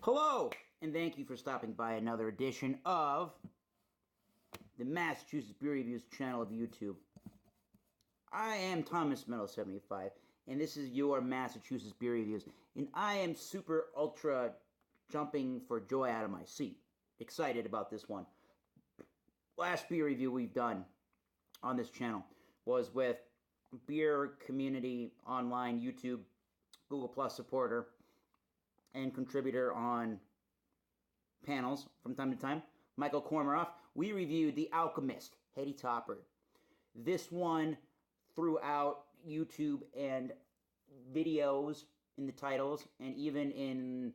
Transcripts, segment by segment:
Hello, and thank you for stopping by another edition of the Massachusetts Beer Reviews channel of YouTube. I am Thomas Metal 75, and this is your Massachusetts Beer Reviews, and I am super ultra jumping for joy out of my seat. Excited about this one. Last beer review we've done on this channel was with beer community online YouTube Google Plus supporter and contributor on panels from time to time, Michael Kormaroff. We reviewed the Alchemist Heady Topper. This one throughout YouTube and videos in the titles, and even in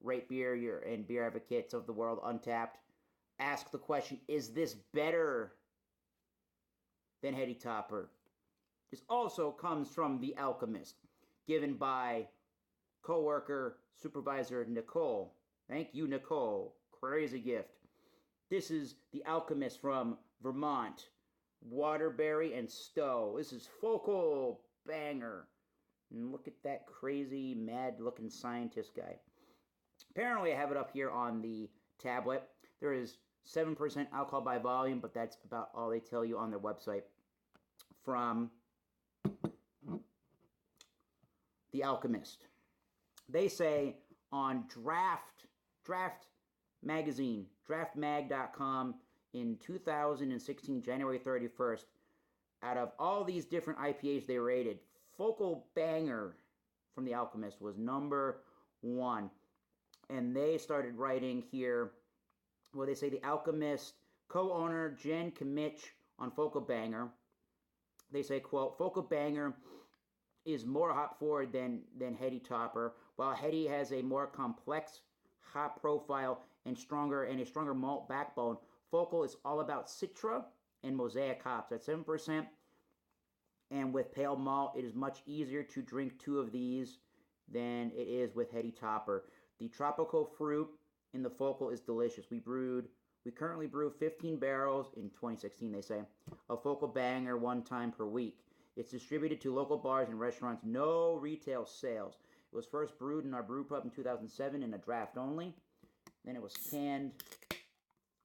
Rate Beer and Beer Advocates of the World Untapped, ask the question, is this better than Heady Topper? This also comes from the Alchemist, given by co-worker, supervisor Nicole. Thank you, Nicole. Crazy gift. This is the Alchemist from Vermont. Waterbury and Stowe. This is Focal Banger. And look at that crazy, mad-looking scientist guy. Apparently, I have it up here on the tablet. There is 7% alcohol by volume, but that's about all they tell you on their website. From the Alchemist. They say on Draft Magazine, draftmag.com in 2016, January 31st, out of all these different IPAs they rated, Focal Banger from the Alchemist was number one. And they started writing here, well, they say the Alchemist co-owner Jen Kimmich on Focal Banger. They say, quote, Focal Banger is more hop forward than Heady Topper, while Heady has a more complex hop profile and a stronger malt backbone. Focal is all about Citra and Mosaic hops at 7%, and with pale malt, it is much easier to drink two of these than it is with Heady Topper. The tropical fruit in the Focal is delicious. We currently brew 15 barrels in 2016, they say, of Focal Banger one time per week. It's distributed to local bars and restaurants. No retail sales. It was first brewed in our brew pub in 2007 in a draft only. Then it was canned.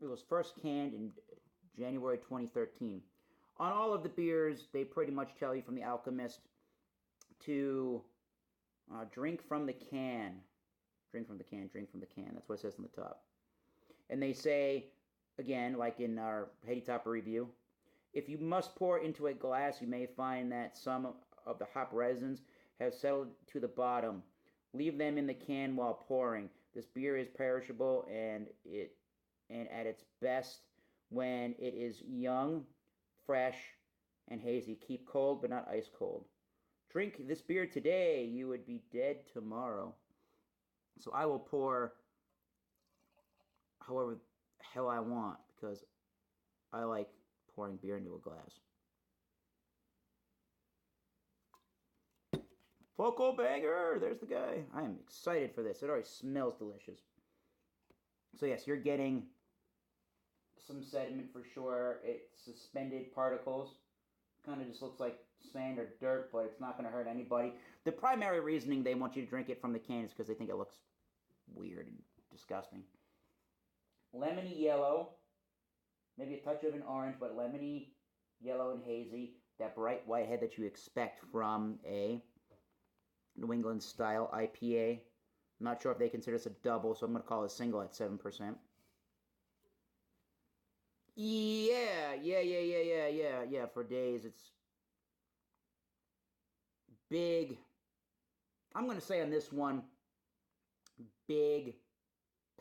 It was first canned in January 2013. On all of the beers, they pretty much tell you from the Alchemist to drink from the can. Drink from the can, drink from the can. That's what it says on the top. And they say, again, like in our Heady Topper review, if you must pour into a glass, you may find that some of the hop resins have settled to the bottom. Leave them in the can while pouring. This beer is perishable and at its best when it is young, fresh, and hazy. Keep cold but not ice cold. Drink this beer today, you would be dead tomorrow. So I will pour however the hell I want because I like pouring beer into a glass. Focal Banger! There's the guy. I am excited for this. It already smells delicious. So yes, you're getting some sediment for sure. It's suspended particles. Kind of just looks like sand or dirt, but it's not going to hurt anybody. The primary reasoning they want you to drink it from the can is because they think it looks weird and disgusting. Lemony yellow. Maybe a touch of an orange, but lemony, yellow, and hazy. That bright white head that you expect from a New England style IPA. I'm not sure if they consider this a double, so I'm going to call it a single at 7%. Yeah. For days, it's big. I'm going to say on this one, big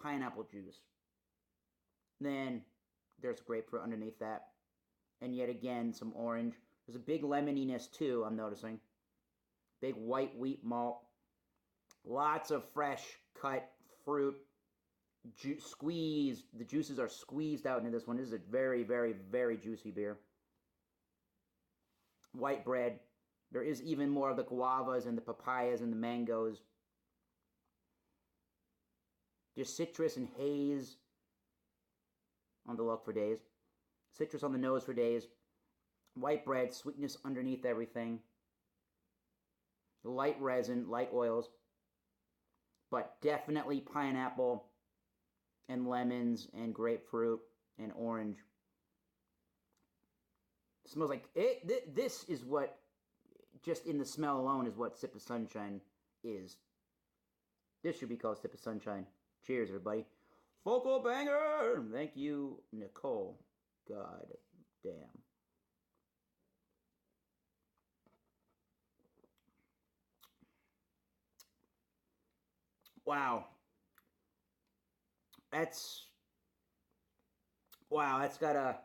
pineapple juice. Then there's grapefruit underneath that. And yet again, some orange. There's a big lemoniness too, I'm noticing. Big white wheat malt. Lots of fresh cut fruit. Squeezed. The juices are squeezed out into this one. This is a very, very, very juicy beer. White bread. There is even more of the guavas and the papayas and the mangoes. Just citrus and haze on the look for days. Citrus on the nose for days. White bread, sweetness underneath everything. Light resin, light oils. but definitely pineapple and lemons and grapefruit and orange. It smells like it. This is what, just in the smell alone, is what Sip of Sunshine is. This should be called Sip of Sunshine. Cheers, everybody. Focal banger! Thank you, Nicole. God damn. Wow. That's got a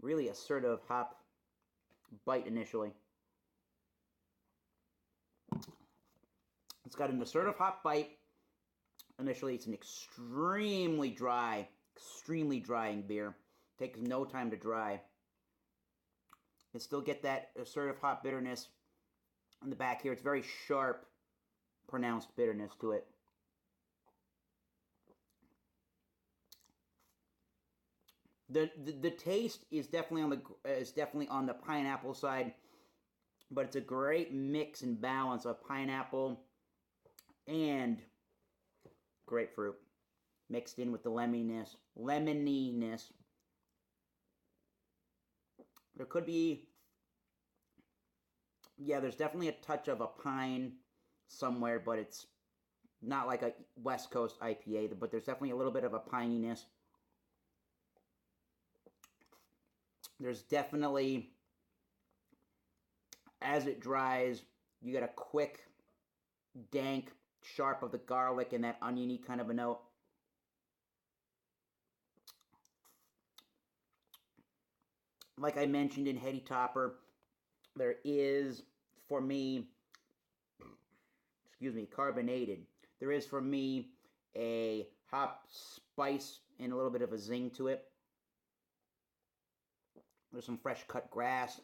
really assertive hop bite initially. It's got an assertive hop bite initially. It's an extremely drying beer. Takes no time to dry. You still get that assertive hop bitterness in the back here. It's very sharp, pronounced bitterness to it. The taste is definitely on the pineapple side, but it's a great mix and balance of pineapple and grapefruit mixed in with the lemoniness. There could be, yeah, there's definitely a touch of a pine somewhere, but it's not like a West Coast IPA, but there's definitely a little bit of a pininess. There's definitely, as it dries, you get a quick, dank, sharp of the garlic and that oniony kind of a note. Like I mentioned in Heady Topper, there is, for me, carbonated. There is, for me, a hop spice and a little bit of a zing to it. There's some fresh cut grass.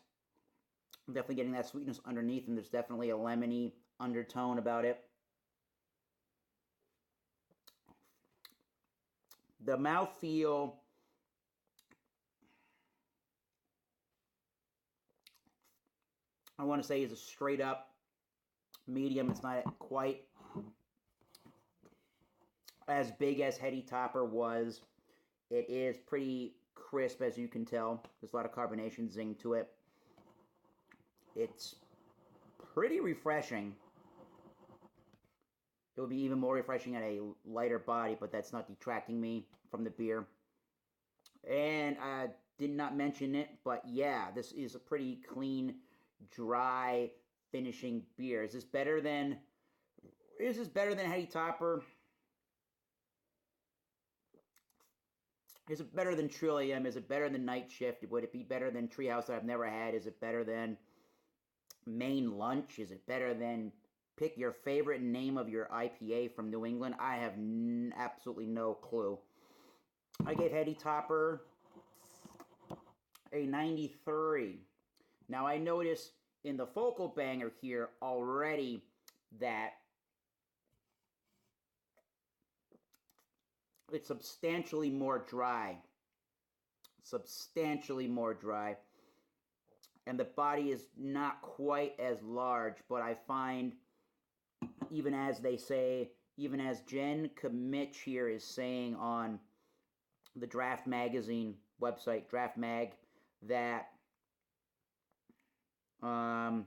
I'm definitely getting that sweetness underneath, and there's definitely a lemony undertone about it. The mouthfeel, I want to say, is a straight up medium. It's not quite as big as Heady Topper was. It is pretty crisp, as you can tell. There's a lot of carbonation zing to it. It's pretty refreshing. It would be even more refreshing at a lighter body, but that's not detracting me from the beer. And I did not mention it, but yeah, this is a pretty clean, dry finishing beer. Is this better than Heady Topper? Is it better than Trillium? Is it better than Night Shift? Would it be better than Treehouse that I've never had? Is it better than Main Lunch? Is it better than, pick your favorite name of your IPA from New England? I have absolutely no clue. I gave Heady Topper a 93. Now I notice in the focal banger here already that it's substantially more dry. And the body is not quite as large, but I find, even as Jen Kmitch here is saying on the Draft Magazine website, Draft Mag, that the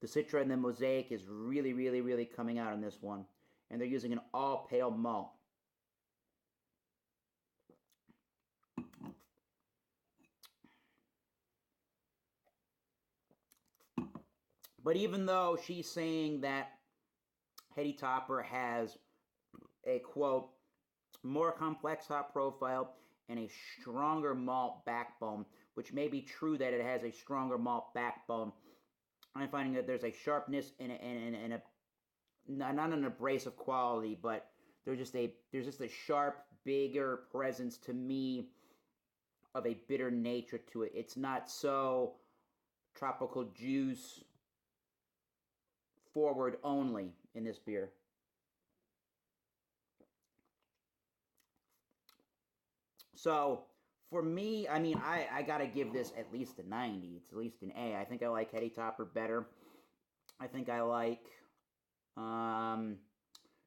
Citra and the Mosaic is really coming out on this one. And they're using an all pale malt. But even though she's saying that Heady Topper has a, quote, more complex hop profile and a stronger malt backbone, which may be true that it has a stronger malt backbone, I'm finding that there's a sharpness and a not an abrasive quality, but there's just a sharp, bigger presence to me of a bitter nature to it. It's not so tropical juice forward only in this beer. So for me, I mean, I gotta give this at least a 90. It's at least an A. I think I like Heady Topper better. I think I like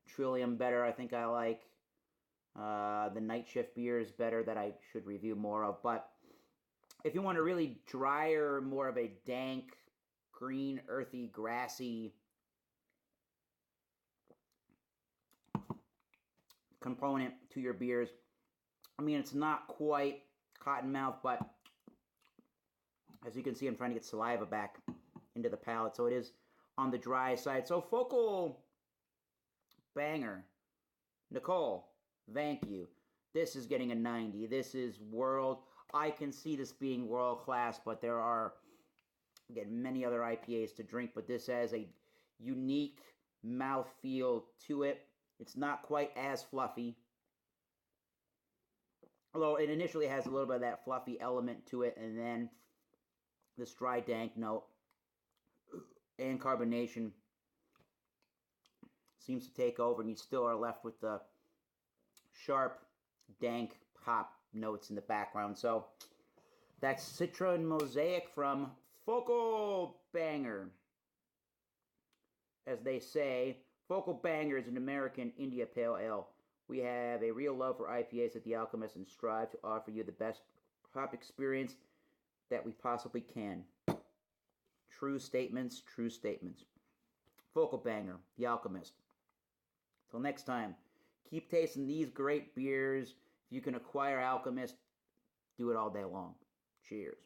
Trillium better. I think I like the Night Shift beers better that I should review more of. But if you want a really drier, more of a dank, green, earthy, grassy component to your beers, I mean, it's not quite Cottonmouth, but as you can see, I'm trying to get saliva back into the palate, so it is on the dry side. So Focal Banger, Nicole, thank you. This is getting a 90. This is world. I can see this being world class, but there are, again, many other IPAs to drink, but this has a unique mouthfeel to it. It's not quite as fluffy, although it initially has a little bit of that fluffy element to it, and then this dry, dank note and carbonation seems to take over, and you still are left with the sharp, dank hop notes in the background. So that's Citra and Mosaic from Focal Banger. As they say, Focal Banger is an American India Pale Ale. We have a real love for IPAs at The Alchemist and strive to offer you the best hop experience that we possibly can. True statements, true statements. Focal Banger, The Alchemist. Till next time, keep tasting these great beers. If you can acquire Alchemist, do it all day long. Cheers.